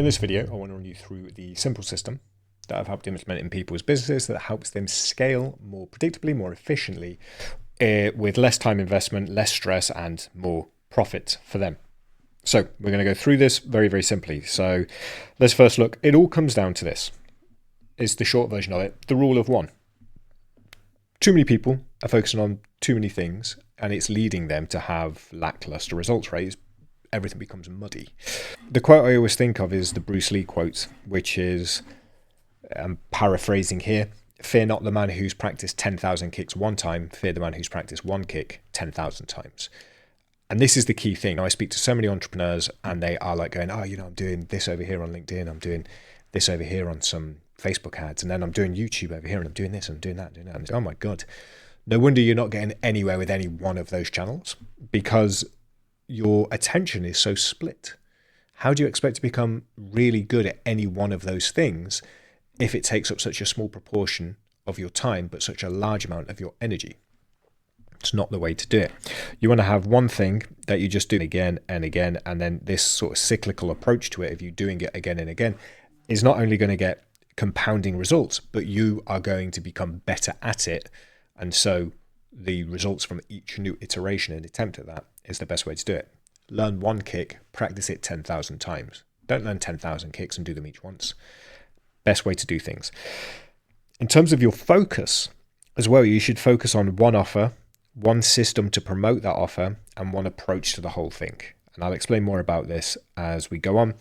In this video, I want to run you through the simple system that I've helped implement in people's businesses that helps them scale more predictably, more efficiently, with less time investment, less stress, and more profit for them. So we're going to go through this very, very simply. So let's first look. It all comes down to this. It's the short version of it, the rule of one. Too many people are focusing on too many things, and it's leading them to have lackluster results, right? Everything becomes muddy. The quote I always think of is the Bruce Lee quote, which is, I'm paraphrasing here, fear not the man who's practiced 10,000 kicks one time, fear the man who's practiced one kick 10,000 times. And this is the key thing. I speak to so many entrepreneurs and they are like going, I'm doing this over here on LinkedIn, I'm doing this over here on some Facebook ads, and then I'm doing YouTube over here, and I'm doing this, and I'm doing that, and doing that. And oh my God, no wonder you're not getting anywhere with any one of those channels, because your attention is so split. How do you expect to become really good at any one of those things if it takes up such a small proportion of your time, but such a large amount of your energy? It's not the way to do it. You want to have one thing that you just do again and again, and then this sort of cyclical approach to it, if you're doing it again and again, is not only going to get compounding results, but you are going to become better at it. And so the results from each new iteration and attempt at that is the best way to do it. Learn one kick, practice it 10,000 times. Don't learn 10,000 kicks and do them each once. Best way to do things. In terms of your focus as well, you should focus on one offer, one system to promote that offer, and one approach to the whole thing. And I'll explain more about this as we go on.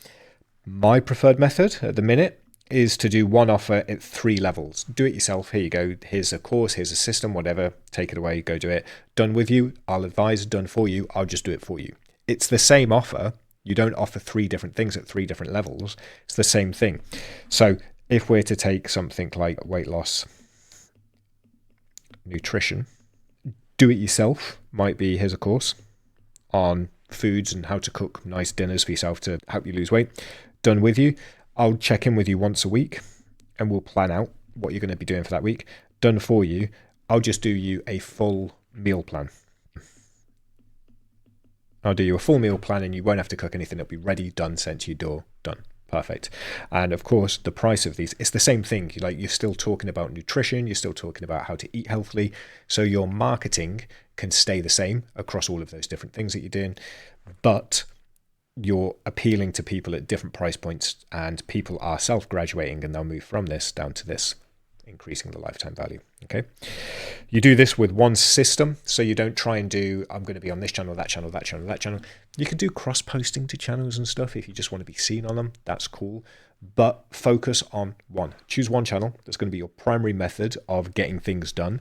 My preferred method at the minute is to do one offer at 3 levels. Do it yourself. Here you go. Here's a course, here's a system, whatever. Take it away, go do it. Done with you. I'll advise. Done for you. I'll just do it for you. It's the same offer. You don't offer 3 different things at 3 different levels. It's the same thing. So if we're to take something like weight loss, nutrition, do it yourself might be, here's a course on foods and how to cook nice dinners for yourself to help you lose weight. Done with you. I'll check in with you once a week and we'll plan out what you're going to be doing for that week. Done for you. I'll just do you a full meal plan. I'll do you a full meal plan and you won't have to cook anything. It'll be ready, done, sent to your door, done. Perfect. And of course, the price of these, it's the same thing. You're still talking about nutrition. You're still talking about how to eat healthily. So your marketing can stay the same across all of those different things that you're doing. But you're appealing to people at different price points, and people are self-graduating and they'll move from this down to this, increasing the lifetime value. Okay. You do this with one system. So you don't try and do, I'm going to be on this channel, that channel, that channel, that channel. You can do cross-posting to channels and stuff if you just want to be seen on them. That's cool. But focus on one. Choose one channel that's going to be your primary method of getting things done,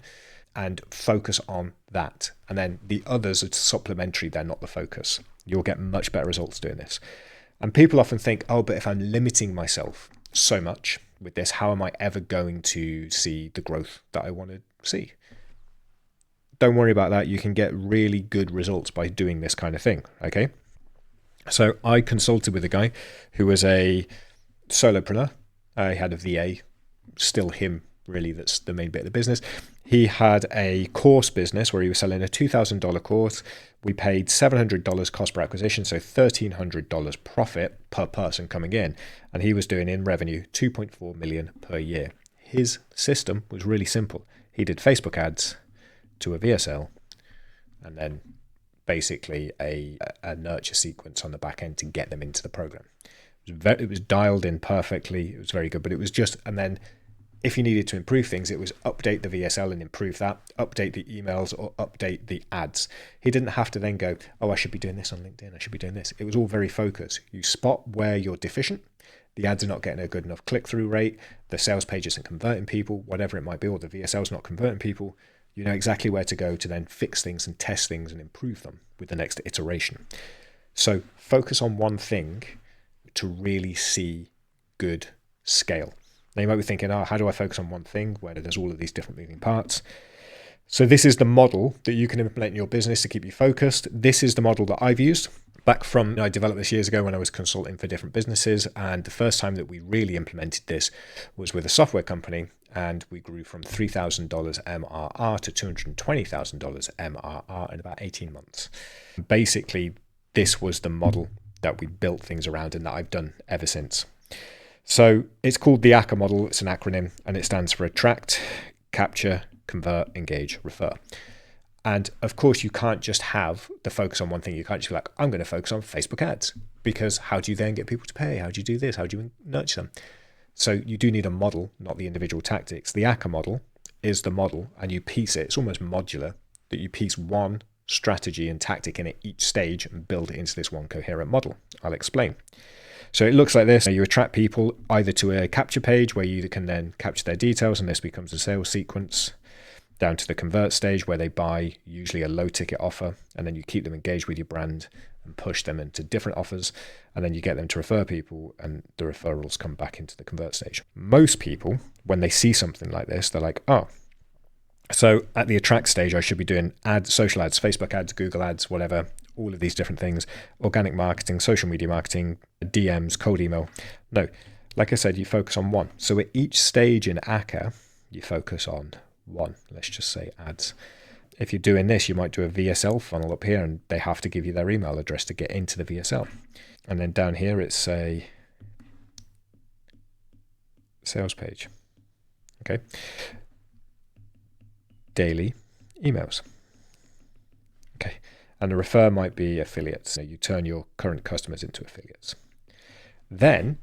and focus on that. And then the others are supplementary. They're not the focus. You'll get much better results doing this. And people often think, but if I'm limiting myself so much with this, how am I ever going to see the growth that I want to see? Don't worry about that. You can get really good results by doing this kind of thing. Okay. So I consulted with a guy who was a solopreneur. He had a VA, still him really, that's the main bit of the business. He had a course business where he was selling a $2,000 course. We paid $700 cost per acquisition, so $1,300 profit per person coming in. And he was doing in revenue 2.4 million per year. His system was really simple. He did Facebook ads to a VSL and then basically a nurture sequence on the back end to get them into the program. It was dialed in perfectly. It was very good, but it was just, and then if you needed to improve things, it was update the VSL and improve that, update the emails or update the ads. He didn't have to then go, I should be doing this on LinkedIn, I should be doing this. It was all very focused. You spot where you're deficient. The ads are not getting a good enough click-through rate. The sales page isn't converting people, whatever it might be, or the VSL's not converting people. You know exactly where to go to then fix things and test things and improve them with the next iteration. So focus on one thing to really see good scale. Now you might be thinking, how do I focus on one thing where there's all of these different moving parts? So this is the model that you can implement in your business to keep you focused. This is the model that I've used back from, I developed this years ago when I was consulting for different businesses. And the first time that we really implemented this was with a software company. And we grew from $3,000 MRR to $220,000 MRR in about 18 months. Basically, this was the model that we built things around and that I've done ever since. So it's called the ACCA model. It's an acronym, and it stands for Attract, Capture, Convert, Engage, Refer. And of course, you can't just have the focus on one thing. You can't just be like, I'm going to focus on Facebook ads, because how do you then get people to pay? How do you do this? How do you nurture them? So you do need a model, not the individual tactics. The ACCA model is the model, and you piece it. It's almost modular, that you piece one strategy and tactic in at each stage and build it into this one coherent model. I'll explain. So it looks like this. You attract people either to a capture page where you can then capture their details, and this becomes a sales sequence, down to the convert stage where they buy usually a low ticket offer, and then you keep them engaged with your brand and push them into different offers, and then you get them to refer people, and the referrals come back into the convert stage. Most people, when they see something like this, they're like, oh, so at the attract stage, I should be doing ads, social ads, Facebook ads, Google ads, whatever, all of these different things, organic marketing, social media marketing, DMs, cold email. No, like I said, you focus on one. So at each stage in ACCA, you focus on one. Let's just say ads. If you're doing this, you might do a VSL funnel up here, and they have to give you their email address to get into the VSL. And then down here, it's a sales page. Okay. Daily emails. Okay. And the refer might be affiliates. So you turn your current customers into affiliates. Then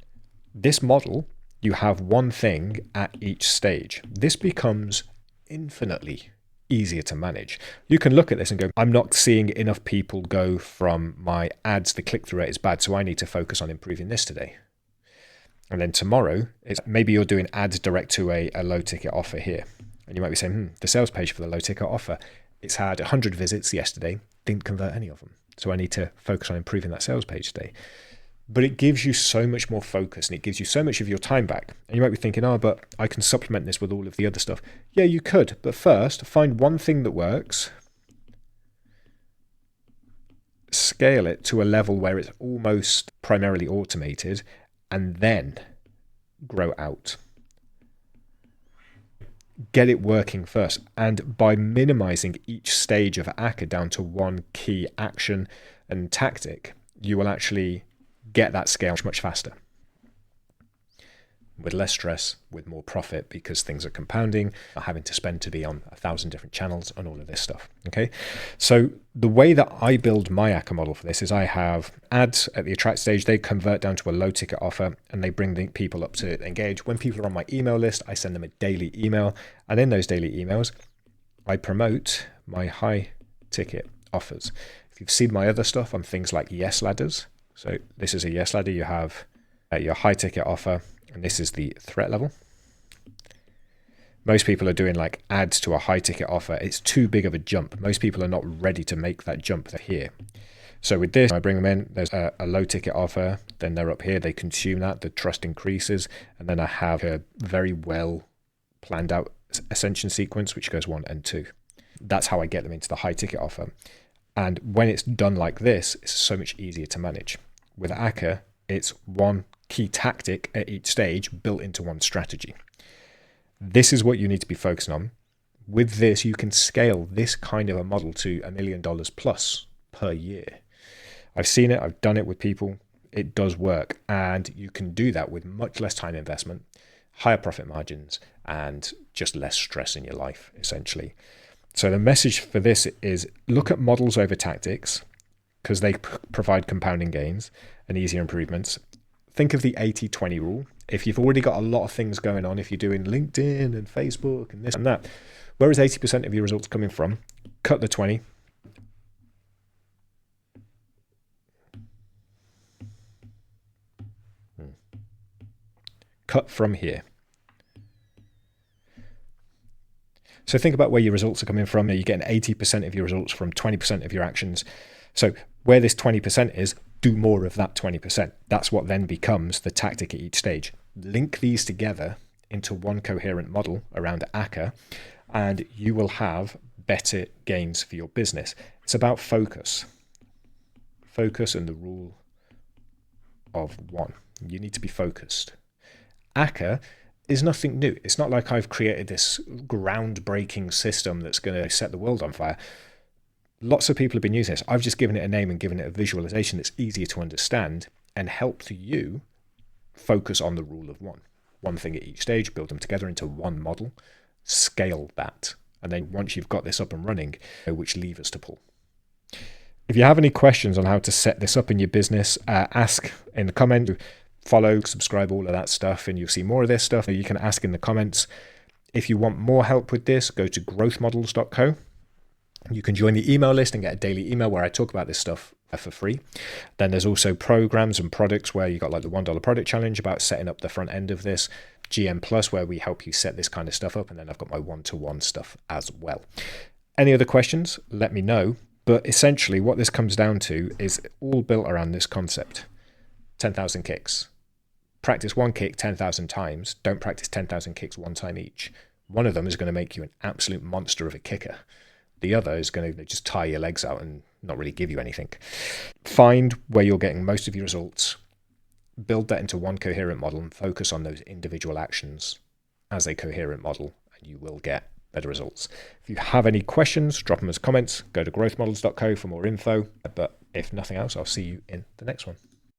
this model, you have one thing at each stage. This becomes infinitely easier to manage. You can look at this and go, I'm not seeing enough people go from my ads, the click-through rate is bad, so I need to focus on improving this today. And then tomorrow, maybe you're doing ads direct to a low ticket offer here. And you might be saying, the sales page for the low ticket offer, it's had 100 visits yesterday, didn't convert any of them. So I need to focus on improving that sales page today. But it gives you so much more focus, and it gives you so much of your time back. And you might be thinking, oh, but I can supplement this with all of the other stuff. Yeah, you could. But first, find one thing that works, scale it to a level where it's almost primarily automated, and then grow out. Get it working first. And by minimizing each stage of ACCA down to one key action and tactic, you will actually get that scale much faster, with less stress, with more profit, because things are compounding, not having to spend to be on 1,000 different channels and all of this stuff. Okay, so the way that I build my ACCA model for this is I have ads at the attract stage. They convert down to a low ticket offer, and they bring the people up to engage. When people are on my email list, I send them a daily email, and in those daily emails, I promote my high ticket offers. If you've seen my other stuff on things like Yes Ladders, so this is a Yes Ladder. You have your high ticket offer, and this is the threat level. Most people are doing like ads to a high ticket offer. It's too big of a jump. Most people are not ready to make that jump here. So with this, I bring them in, there's a low ticket offer, then they're up here, they consume that, the trust increases, and then I have a very well planned out ascension sequence, which goes 1 and 2. That's how I get them into the high ticket offer. And when it's done like this, it's so much easier to manage. With ACCA, it's one key tactic at each stage built into one strategy. This is what you need to be focusing on. With this, you can scale this kind of a model to $1 million plus per year. I've seen it, I've done it with people. It does work. And you can do that with much less time investment, higher profit margins, and just less stress in your life, essentially. So the message for this is look at models over tactics, because they provide compounding gains and easier improvements. Think of the 80-20 rule. If you've already got a lot of things going on, if you're doing LinkedIn and Facebook and this and that, where is 80% of your results coming from? Cut the 20. Cut from here. So think about where your results are coming from. You're getting 80% of your results from 20% of your actions. So where this 20% is, do more of that 20%. That's what then becomes the tactic at each stage. Link these together into one coherent model around ACCA, and you will have better gains for your business. It's about focus. Focus and the rule of one. You need to be focused. ACCA is nothing new. It's not like I've created this groundbreaking system that's going to set the world on fire. Lots of people have been using this. I've just given it a name and given it a visualization that's easier to understand and helped you focus on the rule of one. One thing at each stage, build them together into one model, scale that. And then once you've got this up and running, you know which levers to pull. If you have any questions on how to set this up in your business, ask in the comments. Follow, subscribe, all of that stuff, and you'll see more of this stuff. You can ask in the comments. If you want more help with this, go to growthmodels.co. You can join the email list and get a daily email where I talk about this stuff for free. Then there's also programs and products where you got like the $1 product challenge about setting up the front end of this, GM Plus where we help you set this kind of stuff up, and then I've got my one-to-one stuff as well. Any other questions, let me know. But essentially what this comes down to is all built around this concept. 10,000 kicks. Practice one kick 10,000 times. Don't practice 10,000 kicks one time each. One of them is going to make you an absolute monster of a kicker. The other is going to just tire your legs out and not really give you anything. Find where you're getting most of your results. Build that into one coherent model and focus on those individual actions as a coherent model, and you will get better results. If you have any questions, drop them as comments. Go to growthmodels.co for more info. But if nothing else, I'll see you in the next one.